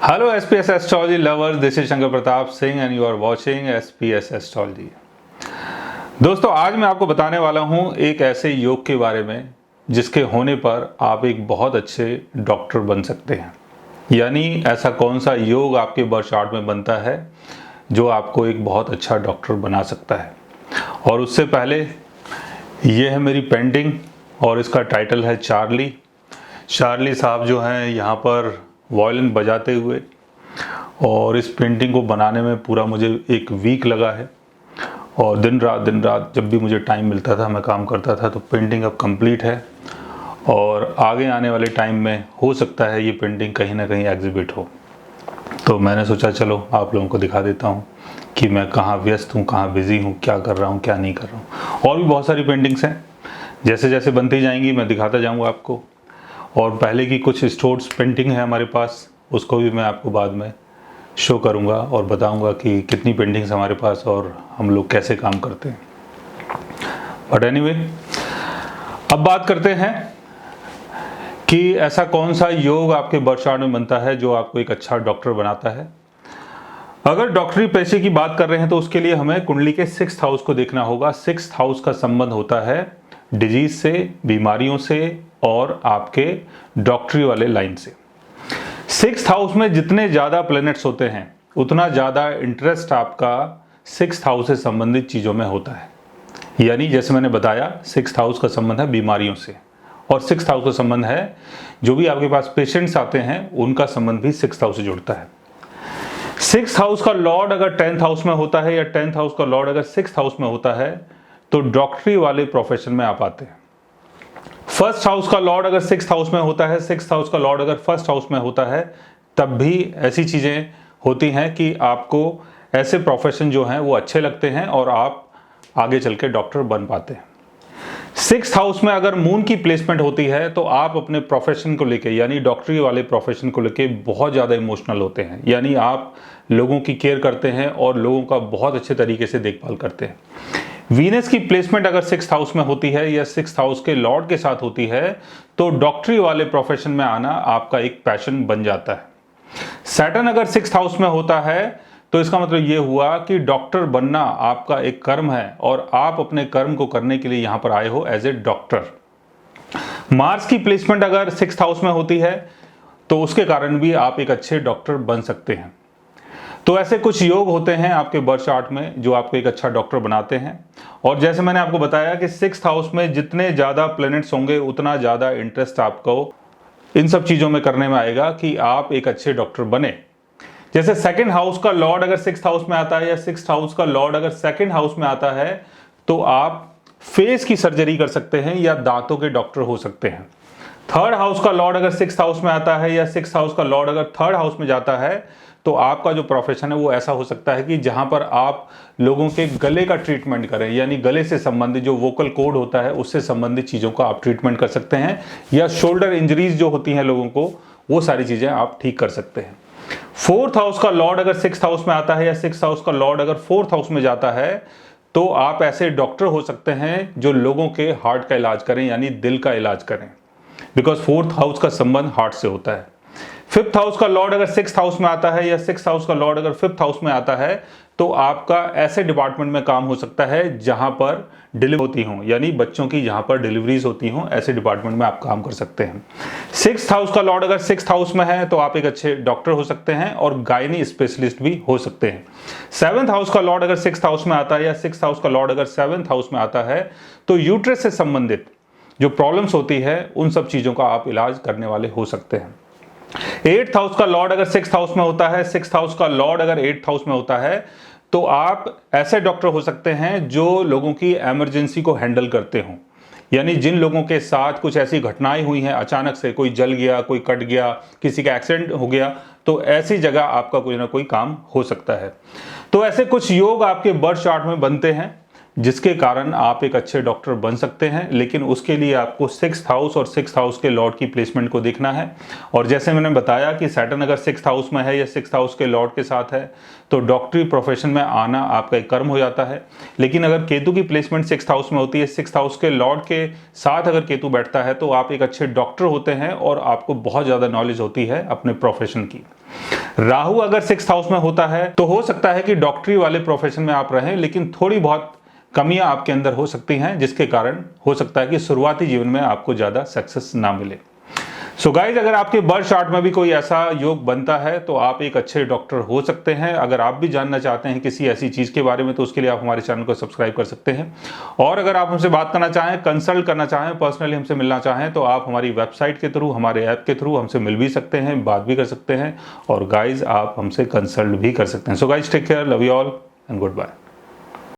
Hello SPS Astrology lovers, this is Shankar Pratap Singh and you are watching SPS Astrology। दोस्तों, आज मैं आपको बताने वाला हूं एक ऐसे योग के बारे में जिसके होने पर आप एक बहुत अच्छे डॉक्टर बन सकते हैं। यानी ऐसा कौन सा योग आपके बर्थ चार्ट में बनता है जो आपको एक बहुत अच्छा डॉक्टर बना सकता है। और उससे पहले ये है मेरी पेंटिंग और इसका टाइटल है चार्ली। चार्ली साहब जो हैं यहाँ पर वायलिन बजाते हुए, और इस पेंटिंग को बनाने में पूरा मुझे एक वीक लगा है। और दिन रात जब भी मुझे टाइम मिलता था मैं काम करता था। तो पेंटिंग अब कंप्लीट है और आगे आने वाले टाइम में हो सकता है ये पेंटिंग कहीं ना कहीं एग्जिबिट हो। तो मैंने सोचा चलो आप लोगों को दिखा देता हूँ कि मैं कहाँ व्यस्त हूँ, कहाँ बिज़ी हूँ, क्या कर रहा हूँ, क्या नहीं कर रहा हूँ। और भी बहुत सारी पेंटिंग्स हैं, जैसे जैसे बनती जाएंगी मैं दिखाता जाऊँगा आपको। और पहले की कुछ स्टोर्स पेंटिंग है हमारे पास, उसको भी मैं आपको बाद में शो करूंगा और बताऊंगा कि कितनी पेंटिंग्स हमारे पास और हम लोग कैसे काम करते हैं। बट एनीवे, अब बात करते हैं कि ऐसा कौन सा योग आपके बर्थ चार्ट में बनता है जो आपको एक अच्छा डॉक्टर बनाता है। अगर डॉक्टरी पेशे की बात कर रहे हैं तो उसके लिए हमें कुंडली के 6th हाउस को देखना होगा। 6th हाउस का संबंध होता है डिजीज से, बीमारियों से और आपके डॉक्टरी वाले लाइन से। 6th हाउस में जितने ज़्यादा प्लैनेट्स होते हैं उतना ज़्यादा इंटरेस्ट आपका 6th हाउस से संबंधित चीज़ों में होता है। यानी जैसे मैंने बताया 6th हाउस का संबंध है बीमारियों से, और 6th हाउस का संबंध है जो भी आपके पास पेशेंट्स आते हैं उनका संबंध भी 6th हाउस से जुड़ता है। 6th हाउस का लॉर्ड अगर 10th हाउस में होता है या 10th हाउस का लॉर्ड अगर 6th हाउस में होता है तो डॉक्टरी वाले प्रोफेशन में आप आते हैं। 1st हाउस का लॉर्ड अगर 6th हाउस में होता है, 6th हाउस का लॉर्ड अगर 1st हाउस में होता है, तब भी ऐसी चीज़ें होती हैं कि आपको ऐसे प्रोफेशन जो हैं वो अच्छे लगते हैं और आप आगे चल के डॉक्टर बन पाते हैं। 6th हाउस में अगर मून की प्लेसमेंट होती है तो आप अपने प्रोफेशन को लेके यानी डॉक्टरी वाले प्रोफेशन को लेके बहुत ज़्यादा इमोशनल होते हैं। यानी आप लोगों की केयर करते हैं और लोगों का बहुत अच्छे तरीके से देखभाल करते हैं। वीनस की प्लेसमेंट अगर 6th हाउस में होती है या 6th हाउस के लॉर्ड के साथ होती है तो डॉक्टरी वाले प्रोफेशन में आना आपका एक पैशन बन जाता है। सैटर्न अगर 6th हाउस में होता है तो इसका मतलब ये हुआ कि डॉक्टर बनना आपका एक कर्म है और आप अपने कर्म को करने के लिए यहां पर आए हो एज ए डॉक्टर। मार्स की प्लेसमेंट अगर 6th हाउस में होती है तो उसके कारण भी आप एक अच्छे डॉक्टर बन सकते हैं। तो ऐसे कुछ योग होते हैं आपके बर्थ चार्ट में जो आपको एक अच्छा डॉक्टर बनाते हैं। और जैसे मैंने आपको बताया कि 6th हाउस में जितने ज़्यादा प्लैनेट्स होंगे उतना ज़्यादा इंटरेस्ट आपको इन सब चीज़ों में करने में आएगा कि आप एक अच्छे डॉक्टर बने। जैसे 2nd हाउस का लॉर्ड अगर 6th हाउस में आता है या 6th हाउस का लॉर्ड अगर 2nd हाउस में आता है तो आप फेस की सर्जरी कर सकते हैं या दांतों के डॉक्टर हो सकते हैं। 3rd हाउस का लॉर्ड अगर 6th हाउस में आता है या 6th हाउस का लॉर्ड अगर 3rd हाउस में जाता है तो आपका जो प्रोफेशन है वो ऐसा हो सकता है कि जहां पर आप लोगों के गले का ट्रीटमेंट करें, यानी गले से संबंधित जो वोकल कॉर्ड होता है उससे संबंधित चीज़ों का आप ट्रीटमेंट कर सकते हैं, या शोल्डर इंजरीज जो होती हैं लोगों को वो सारी चीज़ें आप ठीक कर सकते हैं। 4th हाउस का लॉर्ड अगर 6th हाउस में आता है या 6th हाउस का लॉर्ड अगर 4th हाउस में जाता है तो आप ऐसे डॉक्टर हो सकते हैं जो लोगों के हार्ट का इलाज करें, यानी दिल का इलाज करें, बिकॉज 4th हाउस का संबंध हार्ट से होता है। 5th हाउस का लॉर्ड अगर 6th हाउस में आता है या 6th हाउस का लॉर्ड अगर 5th हाउस में आता है तो आपका ऐसे डिपार्टमेंट में काम हो सकता है जहां पर डिलीवरी होती हो, यानी बच्चों की जहां पर डिलीवरीज होती हो, ऐसे डिपार्टमेंट में आप काम कर सकते हैं। 6th हाउस का लॉर्ड अगर 6th हाउस में है तो आप एक अच्छे डॉक्टर हो सकते हैं और गायनी स्पेशलिस्ट भी हो सकते हैं। 7th हाउस का लॉर्ड अगर 6th हाउस में आता है या 6th हाउस का लॉर्ड अगर 7th हाउस में आता है तो यूट्रस से संबंधित जो प्रॉब्लम्स होती है उन सब चीज़ों का आप इलाज करने वाले हो सकते हैं। 8th हाउस का लॉर्ड अगर 6th हाउस में होता है, 6th हाउस का लॉर्ड अगर 8th हाउस में होता है तो आप ऐसे डॉक्टर हो सकते हैं जो लोगों की इमरजेंसी को हैंडल करते हों। यानी जिन लोगों के साथ कुछ ऐसी घटनाएं हुई हैं, अचानक से कोई जल गया, कोई कट गया, किसी का एक्सीडेंट हो गया, तो ऐसी जगह आपका कोई ना कोई काम हो सकता है। तो ऐसे कुछ योग आपके बर्थ चार्ट में बनते हैं जिसके कारण आप एक अच्छे डॉक्टर बन सकते हैं, लेकिन उसके लिए आपको 6th हाउस और 6th हाउस के लॉर्ड की प्लेसमेंट को देखना है। और जैसे मैंने बताया कि सैटर्न अगर 6th हाउस में है या 6th हाउस के लॉर्ड के साथ है तो डॉक्टरी प्रोफेशन में आना आपका एक कर्म हो जाता है। लेकिन अगर केतु की प्लेसमेंट 6th हाउस में होती है, 6th हाउस के लॉर्ड के साथ अगर केतु बैठता है तो आप एक अच्छे डॉक्टर होते हैं और आपको बहुत ज़्यादा नॉलेज होती है अपने प्रोफेशन की। राहु अगर 6th हाउस में होता है तो हो सकता है कि डॉक्टरी वाले प्रोफेशन में आप रहें, लेकिन थोड़ी बहुत कमियां आपके अंदर हो सकती हैं, जिसके कारण हो सकता है कि शुरुआती जीवन में आपको ज़्यादा सक्सेस ना मिले। सो गाइज, अगर आपके बर्थ चार्ट में भी कोई ऐसा योग बनता है तो आप एक अच्छे डॉक्टर हो सकते हैं। अगर आप भी जानना चाहते हैं किसी ऐसी चीज़ के बारे में तो उसके लिए आप हमारे चैनल को सब्सक्राइब कर सकते हैं। और अगर आप हमसे बात करना चाहें, कंसल्ट करना चाहें, पर्सनली हमसे मिलना चाहें तो आप हमारी वेबसाइट के थ्रू, हमारे ऐप के थ्रू हमसे मिल भी सकते हैं, बात भी कर सकते हैं और गाइज आप हमसे कंसल्ट भी कर सकते हैं। So guys, take care, love you all and good bye.